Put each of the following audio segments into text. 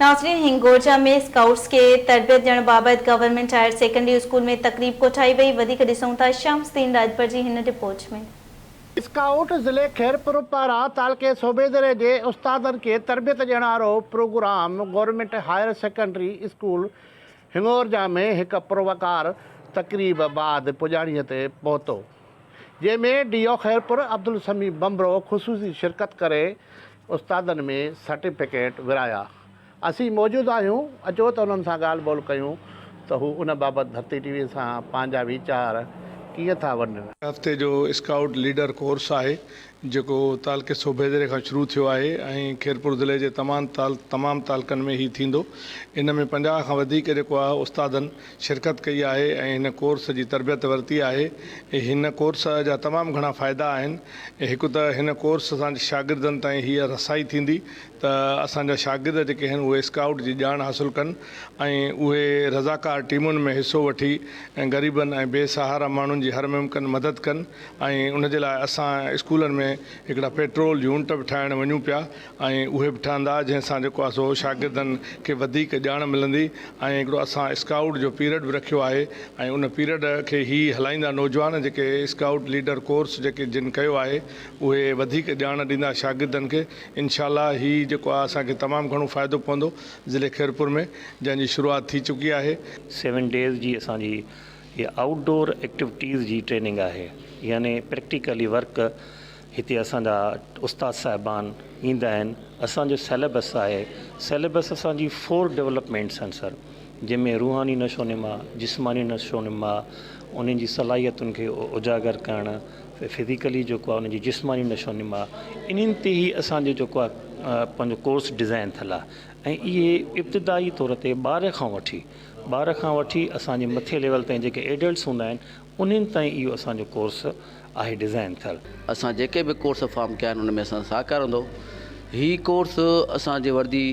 नाज़रीन, हिंगोरजा में स्काउट्स के तरबियत ॾियण बाबति गवर्नमेंट हायर सेकेंडरी स्कूल में तकरीब कोठाई वई। वधीक ॾिसूं था शम्सदीन राजभर जी हिन रिपोर्ट में। स्काउट ज़िले खैरपुर पारां तालके सोबेदरे जे उस्तादनि खे तरबियत ॾियण वारो programme government higher secondary school Hingorja में हिकु पुरवकार तकरीब बाद पुॼाणीअ ते पहुतो, जंहिंमें डीओ खैरपुर अब्दुल समी बम्बरो ख़ुसूसी शिरकत करे उस्तादनि में सर्टिफिकेट विराया। असीं मौजूदु आहियूं, अचो त उन्हनि सां ॻाल्हि ॿोल कयूं त हू उन बाबति धरती टीवी सां पंहिंजा वीचार कीअं था वञनि। हफ़्ते जो स्काउट लीडर कोर्स आहे जेको तालके सोबेदरे खां शुरू थियो आहे ऐं खैरपुर ज़िले जे तमामु तालकनि में ही थींदो। इन में 50 खां वधीक जेको आहे उस्तादनि शिरकत कई आहे ऐं हिन कोर्स जी तरबियत वरिती आहे। हिन कोर्स जा तमामु घणा फ़ाइदा आहिनि। हिकु त हिन कोर्स असांजे शागिर्दनि ताईं हीअ रसाई थींदी त असांजा शागिर्द जेके आहिनि उहे स्काउट जी ॼाण हासिलु कनि ऐं उहे रज़ाकार टीमुनि में हिसो वठी ऐं ग़रीबनि ऐं बेसहारा माण्हुनि जी हर मुमकिन मदद कनि। ऐं उनजे लाइ असां स्कूलनि में हिकिड़ा पेट्रोल यूनिट बि ठाहिण वञूं पिया ऐं उहे बि ठहंदा, जंहिंसां जेको आहे सो शागिर्दनि खे वधीक ॼाण मिलंदी। ऐं हिकिड़ो असां स्काउट जो पीरियड बि रखियो आहे ऐं उन पीरियड खे ई हलाईंदा नौजवान जेके स्काउट लीडर कोर्स जेके जिन कयो आहे उहे वधीक ॼाण ॾींदा शागिर्दनि खे। इनशाला ही जेको आहे असांखे तमामु घणो फ़ाइदो पवंदो ज़िले खैरपुर में, जंहिंजी शुरूआति थी चुकी आहे। 7 डेज़ जी असांजी ये आउटडोर एक्टिविटीज़ जी ट्रेनिंग आहे, यानी प्रैक्टिकली वर्क हिते असांजा उस्ताद साहिबान ईंदा आहिनि। असांजो सिलेबस आहे, सिलेबस असांजी 4 डेवलपमेंट्स आहिनि सर, जंहिंमें रूहानी नशोनुमा, जिस्मानी नशोनुमा, उन्हनि जी सलाहियतुनि खे उजागर करणु, फिज़िकली जेको आहे उनजी जिस्मानी नशोनुमा, इन्हनि ते ई असांजो जेको आहे पंहिंजो कोर्स डिज़ाइन थियल आहे। ऐं इहे इब्तिदाई तौर ते ॿार खां वठी असांजे मथे लेवल ताईं जेके एडल्ट्स हूंदा आहिनि उन्हनि ताईं इहो असांजो कोर्स आहे डिज़ाइन थियल। असां जेके बि कोर्स फॉर्म कया आहिनि उन में असां सहकार हूंदो। हीउ कोर्स असांजे वर्दी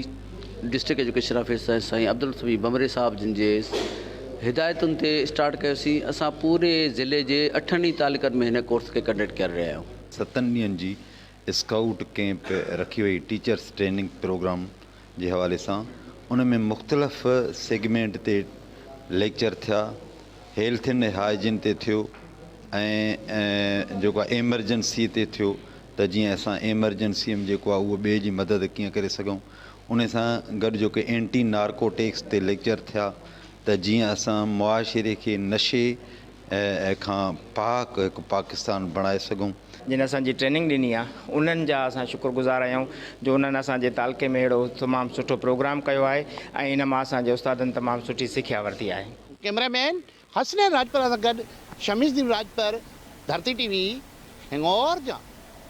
डिस्ट्रिक्ट एजुकेशन ऑफिसर साईं अब्दुल समी बमरे साहब जिन जे हिदायतुनि ते स्टार्ट कयोसीं। असां पूरे ज़िले जे 8 तालुकनि में हिन कोर्स खे कंडक्ट करे रहिया आहियूं। 7 ॾींहंनि जी स्काउट कैंप रखी वई टीचर्स ट्रेनिंग प्रोग्राम जे हवाले सां। उन में मुख़्तलिफ़ सेगमेंट ते लेक्चर थिया, हेल्थ एंड हाइजीन ते थियो ऐं जेको आहे एमरजेंसी ते थियो त जीअं असां एमरजेंसीअ में जेको आहे उहो ॿिए जी मदद कीअं करे सघूं। उन सां गॾु जेके एंटी नार्कोटिक्स ते लेक्चर थिया त जीअं असां मुआशिरे खे नशे खां पाक हिकु पाकिस्तान बणाए सघूं। जिन असांजी ट्रेनिंग ॾिनी आहे उन्हनि जा असां शुक्रगुज़ार आहियूं जो उन्हनि असांजे तालके में अहिड़ो तमामु सुठो प्रोग्राम कयो आहे ऐं इन मां असांजे उस्तादनि तमामु सुठी सिखिया वरिती आहे। कैमरामैन हसनैन राजपर सां गॾु शमीसदीन राजपर, धरती टीवी, हिंगोरजा।